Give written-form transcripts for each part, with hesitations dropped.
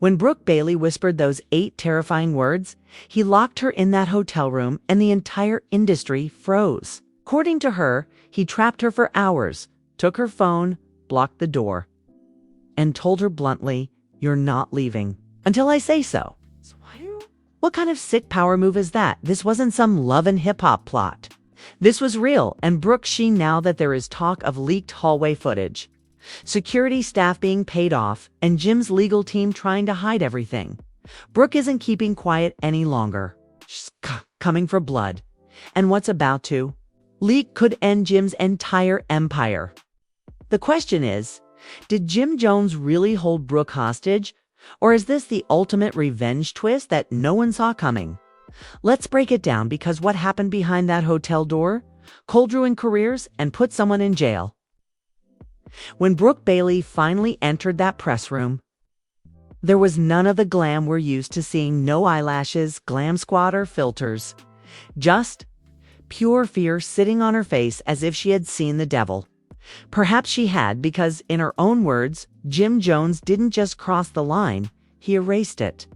When Brooke Bailey whispered those 8 terrifying words, he locked her in that hotel room and the entire industry froze. According to her, he trapped her for hours, took her phone, blocked the door, and told her bluntly, "You're not leaving until I say so." What kind of sick power move is that? This wasn't some love and hip-hop plot. This was real, and Brooke seen now that there is talk of leaked hallway footage, security staff being paid off, and Jim's legal team trying to hide everything. Brooke isn't keeping quiet any longer. She's coming for blood. And what's about to leak could end Jim's entire empire. The question is, did Jim Jones really hold Brooke hostage? Or is this the ultimate revenge twist that no one saw coming? Let's break it down, because what happened behind that hotel door cold ruined careers and put someone in jail. When Brooke Bailey finally entered that press room, there was none of the glam we're used to seeing. No eyelashes, glam squad, or filters. Just pure fear sitting on her face, as if she had seen the devil. Perhaps she had, because in her own words, Jim Jones didn't just cross the line, he erased it.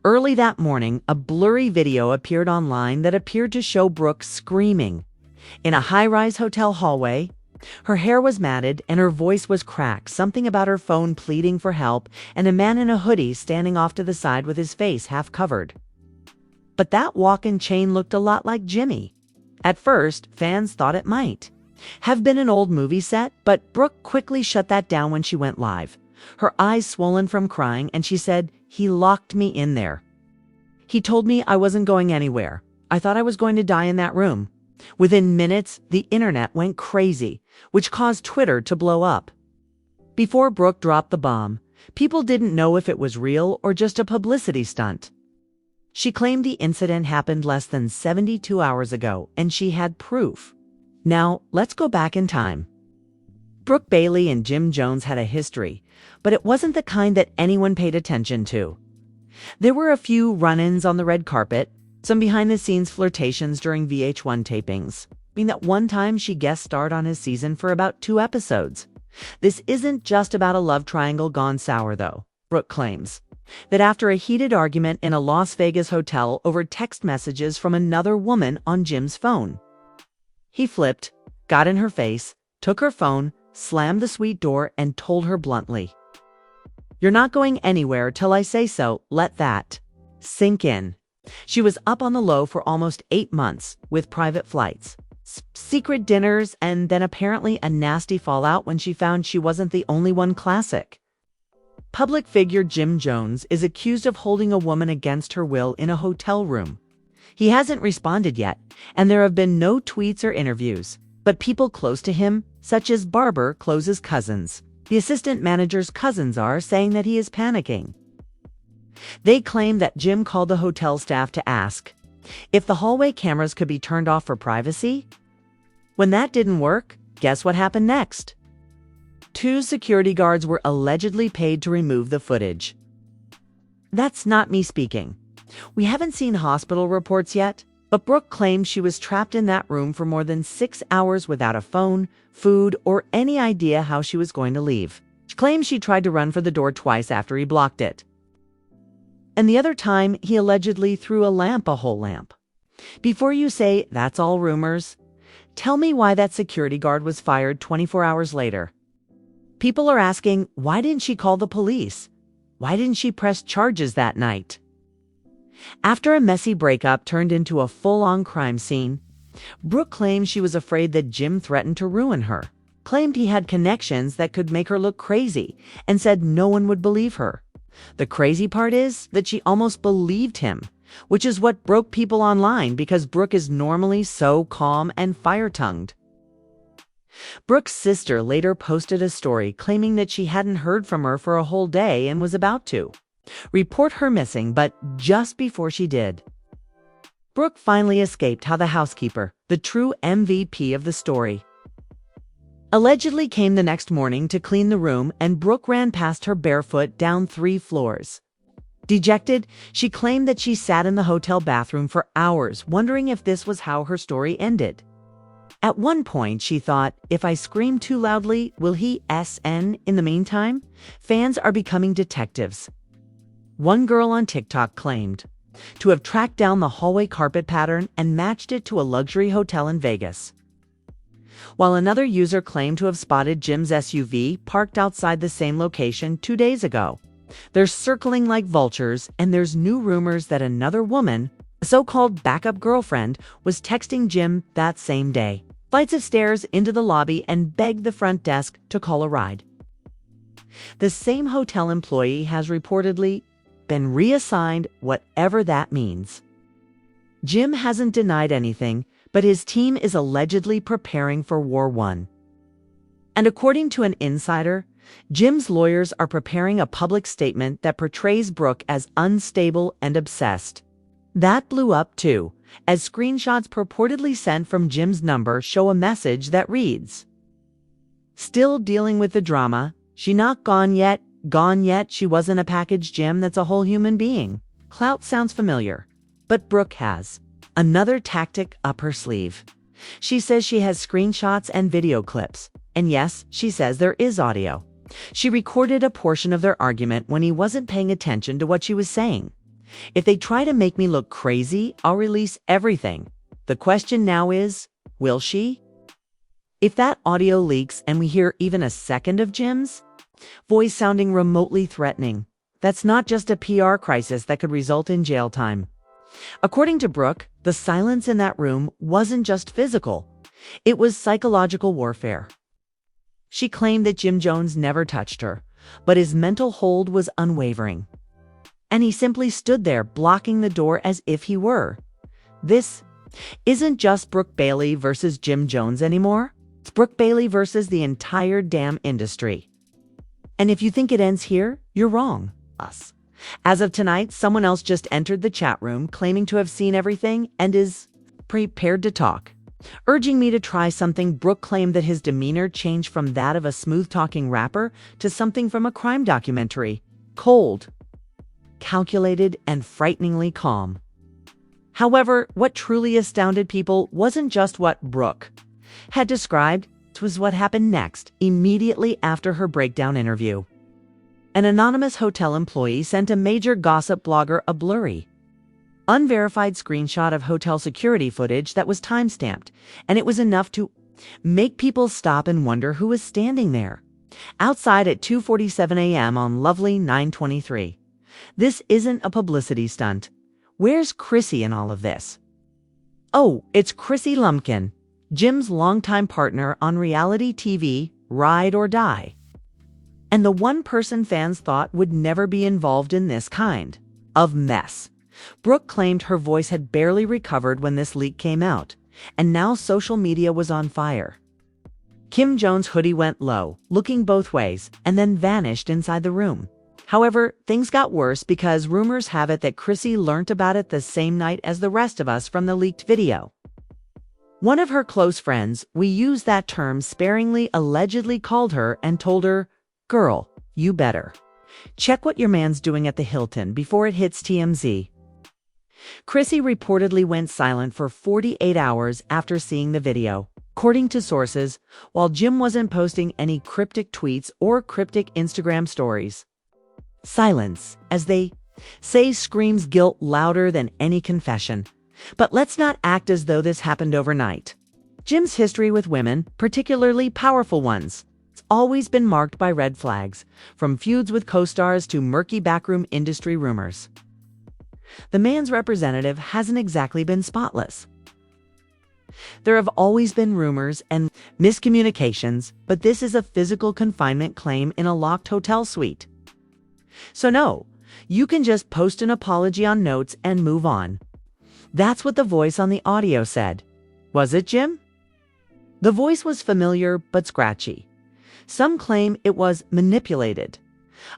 Early that morning, a blurry video appeared online that appeared to show Brooke screaming in a high-rise hotel hallway. Her hair was matted and her voice was cracked, something about her phone pleading for help, and a man in a hoodie standing off to the side with his face half covered. But that walk-in chain looked a lot like Jimmy. At first, fans thought it might have been an old movie set, but Brooke quickly shut that down when she went live. Her eyes swollen from crying, and she said, "He locked me in there. He told me I wasn't going anywhere. I thought I was going to die in that room." Within minutes, the internet went crazy, which caused Twitter to blow up. Before Brooke dropped the bomb, people didn't know if it was real or just a publicity stunt. She claimed the incident happened less than 72 hours ago, and she had proof. Now, let's go back in time. Brooke Bailey and Jim Jones had a history, but it wasn't the kind that anyone paid attention to. There were a few run-ins on the red carpet, some behind-the-scenes flirtations during VH1 tapings. That one time she guest starred on his season for about 2 episodes. This isn't just about a love triangle gone sour, though. Brooke claims that after a heated argument in a Las Vegas hotel over text messages from another woman on Jim's phone, he flipped, got in her face, took her phone, slammed the suite door, and told her bluntly, "You're not going anywhere till I say so." Let that sink in. She was up on the low for almost 8 months, with private flights, secret dinners, and then apparently a nasty fallout when she found she wasn't the only one. Classic. Public figure Jim Jones is accused of holding a woman against her will in a hotel room. He hasn't responded yet, and there have been no tweets or interviews. But people close to him, such as barber Close's cousins, the assistant manager's cousins, are saying that he is panicking. They claim that Jim called the hotel staff to ask if the hallway cameras could be turned off for privacy. When that didn't work, guess what happened next? 2 security guards were allegedly paid to remove the footage. That's not me speaking. We haven't seen hospital reports yet, but Brooke claims she was trapped in that room for more than 6 hours without a phone, food, or any idea how she was going to leave. She claims she tried to run for the door twice after he blocked it. And the other time, he allegedly threw a whole lamp. Before you say, "That's all rumors," tell me why that security guard was fired 24 hours later. People are asking, why didn't she call the police? Why didn't she press charges that night? After a messy breakup turned into a full-on crime scene, Brooke claims she was afraid that Jim threatened to ruin her, claimed he had connections that could make her look crazy, and said no one would believe her. The crazy part is that she almost believed him, which is what broke people online, because Brooke is normally so calm and fire-tongued. Brooke's sister later posted a story claiming that she hadn't heard from her for a whole day and was about to report her missing, but just before she did, Brooke finally escaped how the housekeeper, the true MVP of the story, allegedly came the next morning to clean the room, and Brooke ran past her barefoot down 3 floors. Dejected, she claimed that she sat in the hotel bathroom for hours, wondering if this was how her story ended. At one point, she thought, if I scream too loudly, will he SN? In the meantime, fans are becoming detectives. One girl on TikTok claimed to have tracked down the hallway carpet pattern and matched it to a luxury hotel in Vegas, while another user claimed to have spotted Jim's SUV parked outside the same location 2 days ago. They're circling like vultures, and there's new rumors that another woman, a so-called backup girlfriend, was texting Jim that same day. Flights of stairs into the lobby and begged the front desk to call a ride. The same hotel employee has reportedly been reassigned, whatever that means. Jim hasn't denied anything, but his team is allegedly preparing for War I. And according to an insider, Jim's lawyers are preparing a public statement that portrays Brooke as unstable and obsessed. That blew up too, as screenshots purportedly sent from Jim's number show a message that reads, "Still dealing with the drama. She not gone yet. Gone yet. She wasn't a package Jim. That's a whole human being." Clout sounds familiar, but Brooke has another tactic up her sleeve. She says she has screenshots and video clips. And yes, she says there is audio. She recorded a portion of their argument when he wasn't paying attention to what she was saying. "If they try to make me look crazy, I'll release everything." The question now is, will she? If that audio leaks and we hear even a second of Jim's voice sounding remotely threatening, that's not just a PR crisis that could result in jail time. According to Brooke, the silence in that room wasn't just physical. It was psychological warfare. She claimed that Jim Jones never touched her, but his mental hold was unwavering. And he simply stood there blocking the door as if he were. This isn't just Brooke Bailey versus Jim Jones anymore. It's Brooke Bailey versus the entire damn industry. And if you think it ends here, you're wrong. Us. As of tonight, someone else just entered the chat room claiming to have seen everything and is prepared to talk. Urging me to try something, Brooke claimed that his demeanor changed from that of a smooth-talking rapper to something from a crime documentary. Cold, calculated, and frighteningly calm. However, what truly astounded people wasn't just what Brooke had described, it was what happened next, immediately after her breakdown interview. An anonymous hotel employee sent a major gossip blogger a blurry, unverified screenshot of hotel security footage that was time-stamped, and it was enough to make people stop and wonder who was standing there outside at 2:47 a.m. on lovely 9/23. This isn't a publicity stunt. Where's Chrissy in all of this? Oh, it's Chrissy Lumpkin, Jim's longtime partner on reality TV, Ride or Die. And the one person fans thought would never be involved in this kind of mess. Brooke claimed her voice had barely recovered when this leak came out, and now social media was on fire. Kim Jones' hoodie went low, looking both ways, and then vanished inside the room. However, things got worse because rumors have it that Chrissy learnt about it the same night as the rest of us from the leaked video. One of her close friends, we use that term sparingly, allegedly called her and told her, "Girl, you better check what your man's doing at the Hilton before it hits TMZ." Chrissy reportedly went silent for 48 hours after seeing the video. According to sources, while Jim wasn't posting any cryptic tweets or cryptic Instagram stories. Silence, as they say, screams guilt louder than any confession. But let's not act as though this happened overnight. Jim's history with women, particularly powerful ones, it's always been marked by red flags, from feuds with co-stars to murky backroom industry rumors. The man's representative hasn't exactly been spotless. There have always been rumors and miscommunications, but this is a physical confinement claim in a locked hotel suite. So no, you can just post an apology on Notes and move on. That's what the voice on the audio said. Was it Jim? The voice was familiar but scratchy. Some claim it was manipulated.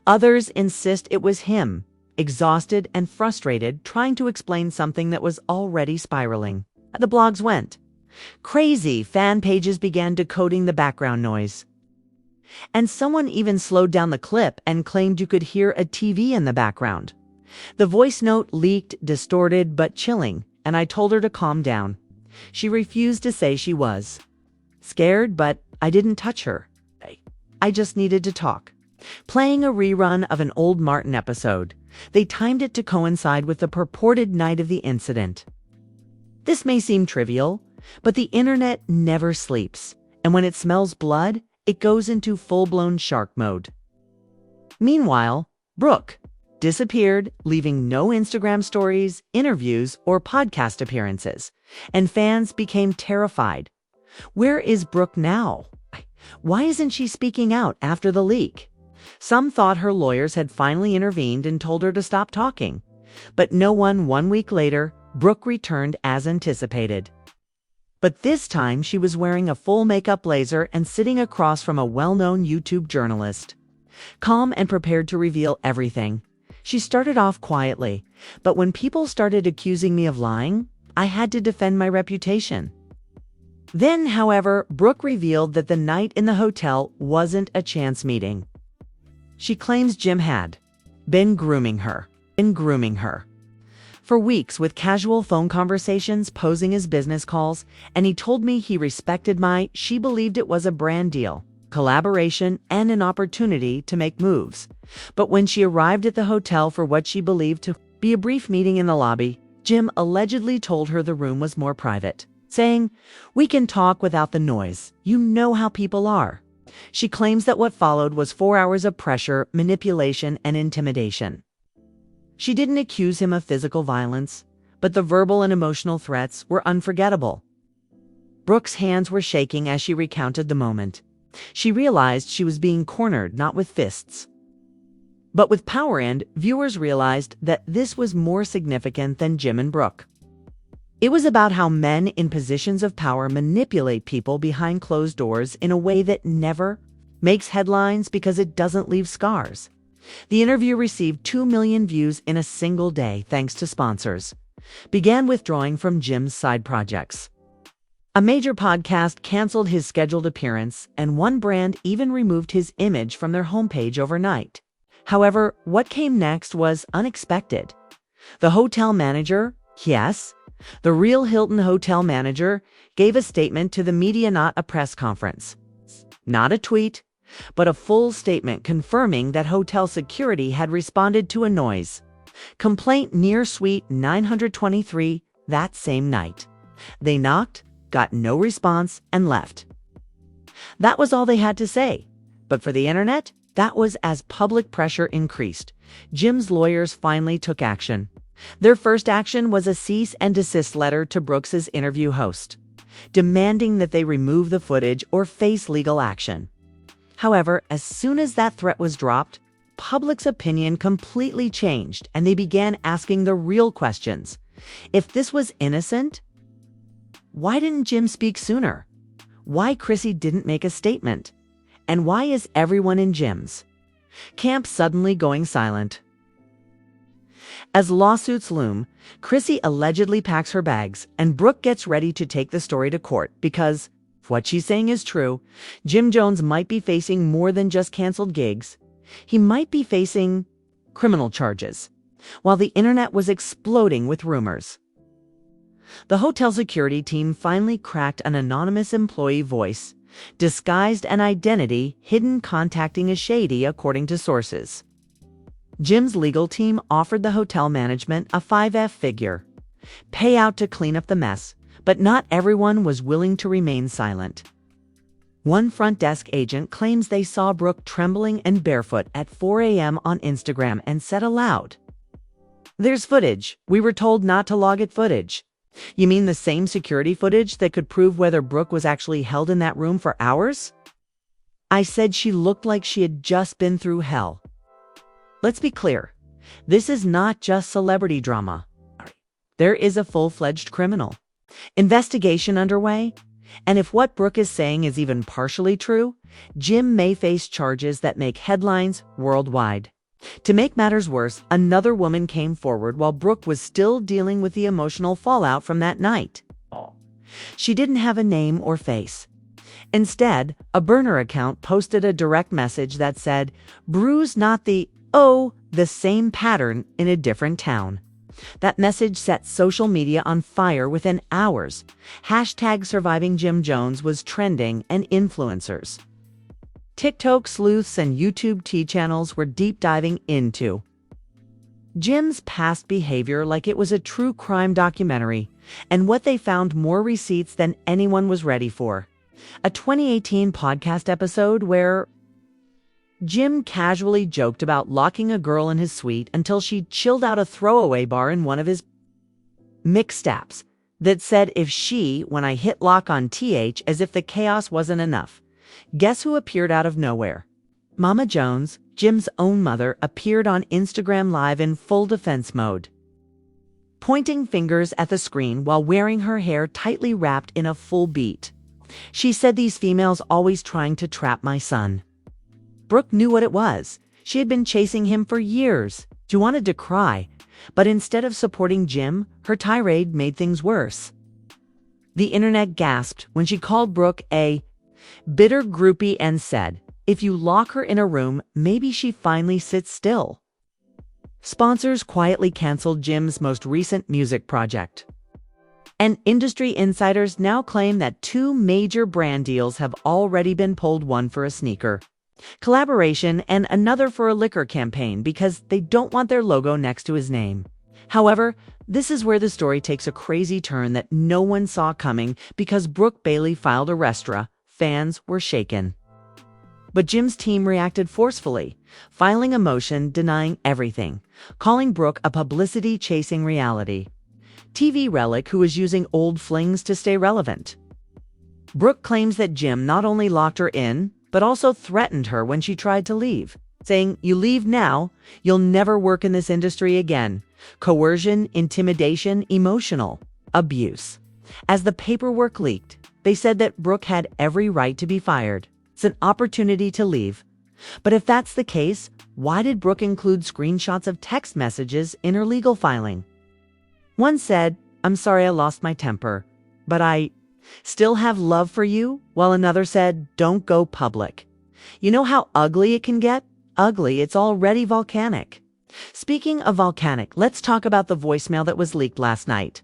Others insist it was him, exhausted and frustrated, trying to explain something that was already spiraling. The blogs went crazy. Fan pages began decoding the background noise. And someone even slowed down the clip and claimed you could hear a TV in the background. The voice note leaked, distorted but chilling, and I told her to calm down. She refused to say she was scared, but I didn't touch her. I just needed to talk. playing a rerun of an old Martin episode. They timed it to coincide with the purported night of the incident. This may seem trivial, but the internet never sleeps, and when it smells blood, it goes into full-blown shark mode. Meanwhile, Brooke disappeared, leaving no Instagram stories, interviews, or podcast appearances, and fans became terrified. Where is Brooke now? Why isn't she speaking out after the leak? Some thought her lawyers had finally intervened and told her to stop talking. But no one. 1 week later, Brooke returned as anticipated. But this time she was wearing a full makeup blazer and sitting across from a well-known YouTube journalist. Calm and prepared to reveal everything. She started off quietly, but when people started accusing me of lying, I had to defend my reputation. Then, however, Brooke revealed that the night in the hotel wasn't a chance meeting. She claims Jim had been grooming her. For weeks with casual phone conversations posing as business calls, and he told me he respected she believed it was a brand deal, collaboration, and an opportunity to make moves. But when she arrived at the hotel for what she believed to be a brief meeting in the lobby, Jim allegedly told her the room was more private, saying, "We can talk without the noise. You know how people are." She claims that what followed was 4 hours of pressure, manipulation, and intimidation. She didn't accuse him of physical violence, but the verbal and emotional threats were unforgettable. Brooke's hands were shaking as she recounted the moment. She realized she was being cornered, not with fists, but with power, and viewers realized that this was more significant than Jim and Brooke. It was about how men in positions of power manipulate people behind closed doors in a way that never makes headlines because it doesn't leave scars. The interview received 2 million views in a single day thanks to sponsors. Began withdrawing from Jim's side projects. A major podcast canceled his scheduled appearance, and one brand even removed his image from their homepage overnight. However, what came next was unexpected. The hotel manager, yes, the real Hilton hotel manager, gave a statement to the media, not a press conference. Not a tweet, but a full statement confirming that hotel security had responded to a noise complaint near Suite 923 that same night. They knocked, got no response, and left. That was all they had to say. But for the internet, that was as public pressure increased. Jim's lawyers finally took action. Their first action was a cease and desist letter to Brooke's interview host, demanding that they remove the footage or face legal action. However, as soon as that threat was dropped, public's opinion completely changed, and they began asking the real questions. If this was innocent, why didn't Jim speak sooner? Why Chrissy didn't make a statement? And why is everyone in Jim's camp suddenly going silent? As lawsuits loom, Chrissy allegedly packs her bags, and Brooke gets ready to take the story to court because, if what she's saying is true, Jim Jones might be facing more than just canceled gigs. He might be facing criminal charges, while the internet was exploding with rumors. The hotel security team finally cracked an anonymous employee voice, disguised an identity hidden contacting a shady, according to sources. Jim's legal team offered the hotel management a 5 figure payout to clean up the mess, but not everyone was willing to remain silent. One front desk agent claims they saw Brooke trembling and barefoot at 4 a.m. on Instagram and said aloud, "There's footage. We were told not to log it footage." You mean the same security footage that could prove whether Brooke was actually held in that room for hours? I said she looked like she had just been through hell. Let's be clear. This is not just celebrity drama. There is a full-fledged criminal investigation underway. And if what Brooke is saying is even partially true, Jim may face charges that make headlines worldwide. To make matters worse, another woman came forward while Brooke was still dealing with the emotional fallout from that night. She didn't have a name or face. Instead, a burner account posted a direct message that said, "Bruise not the same pattern in a different town." That message set social media on fire within hours. #SurvivingJimJones was trending, and influencers TikTok sleuths and YouTube tea channels were deep diving into Jim's past behavior like it was a true crime documentary, and what they found more receipts than anyone was ready for. A 2018 podcast episode where Jim casually joked about locking a girl in his suite until she chilled out a throwaway bar in one of his mixtapes that said if she, when I hit lock on TH, as if the chaos wasn't enough. Guess who appeared out of nowhere? Mama Jones, Jim's own mother, appeared on Instagram Live in full defense mode, pointing fingers at the screen while wearing her hair tightly wrapped in a full beat. She said these females always trying to trap my son. Brooke knew what it was. She had been chasing him for years. She wanted to cry, but instead of supporting Jim, her tirade made things worse. The internet gasped when she called Brooke a bitter groupie and said, if you lock her in a room, maybe she finally sits still. Sponsors quietly canceled Jim's most recent music project. And industry insiders now claim that 2 major brand deals have already been pulled, one for a sneaker collaboration and another for a liquor campaign because they don't want their logo next to his name. However, this is where the story takes a crazy turn that no one saw coming because Brooke Bailey filed a restra. Fans were shaken. But Jim's team reacted forcefully, filing a motion denying everything, calling Brooke a publicity-chasing reality TV relic who is using old flings to stay relevant. Brooke claims that Jim not only locked her in, but also threatened her when she tried to leave, saying, you leave now, you'll never work in this industry again. Coercion, intimidation, emotional abuse. As the paperwork leaked, they said that Brooke had every right to be fired. It's an opportunity to leave. But if that's the case, why did Brooke include screenshots of text messages in her legal filing? One said, I'm sorry I lost my temper, but I still have love for you, while another said, don't go public. You know how ugly it can get? Ugly, it's already volcanic. Speaking of volcanic, let's talk about the voicemail that was leaked last night,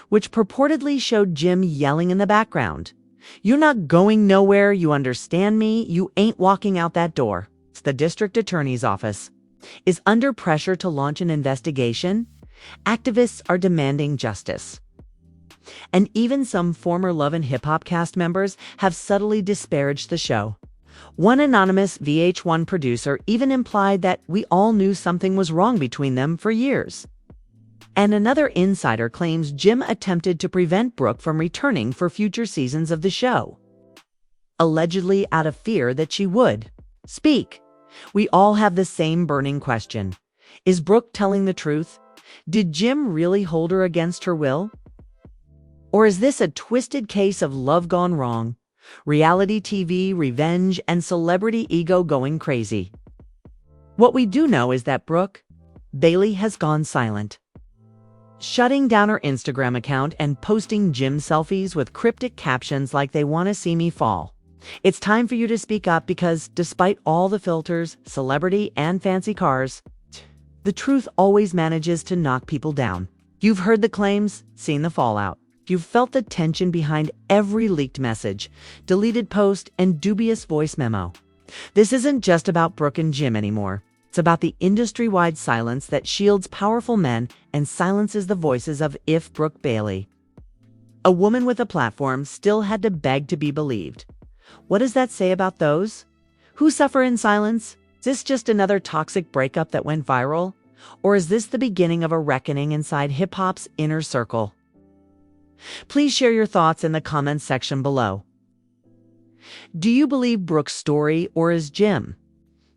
which purportedly showed Jim yelling in the background. You're not going nowhere, you understand me? You ain't walking out that door. The district attorney's office is under pressure to launch an investigation. Activists are demanding justice. And even some former Love and Hip Hop cast members have subtly disparaged the show. One anonymous VH1 producer even implied that we all knew something was wrong between them for years. And another insider claims Jim attempted to prevent Brooke from returning for future seasons of the show, allegedly out of fear that she would speak. We all have the same burning question. Is Brooke telling the truth? Did Jim really hold her against her will? Or is this a twisted case of love gone wrong? Reality TV, revenge, and celebrity ego going crazy? What we do know is that Brooke Bailey has gone silent, shutting down her Instagram account and posting Jim selfies with cryptic captions like they want to see me fall. It's time for you to speak up because despite all the filters, celebrity, and fancy cars, the truth always manages to knock people down. You've heard the claims, seen the fallout. You've felt the tension behind every leaked message, deleted post, and dubious voice memo. This isn't just about Brooke and Jim anymore. It's about the industry-wide silence that shields powerful men and silences the voices of if Brooke Bailey, a woman with a platform, still had to beg to be believed. What does that say about those who suffer in silence? Is this just another toxic breakup that went viral? Or is this the beginning of a reckoning inside hip-hop's inner circle? Please share your thoughts in the comments section below. Do you believe Brooke's story, or is Jim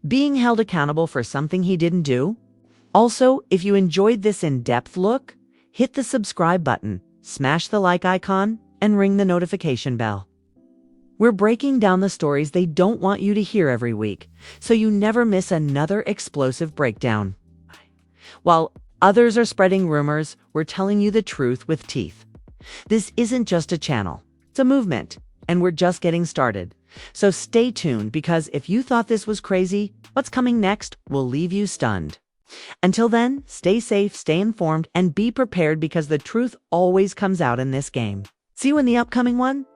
being held accountable for something he didn't do? Also, if you enjoyed this in-depth look, hit the subscribe button, smash the like icon, and ring the notification bell. We're breaking down the stories they don't want you to hear every week, so you never miss another explosive breakdown. While others are spreading rumors, we're telling you the truth with teeth. This isn't just a channel, it's a movement, and we're just getting started. So stay tuned, because if you thought this was crazy, what's coming next will leave you stunned. Until then, stay safe, stay informed, and be prepared, because the truth always comes out in this game. See you in the upcoming one.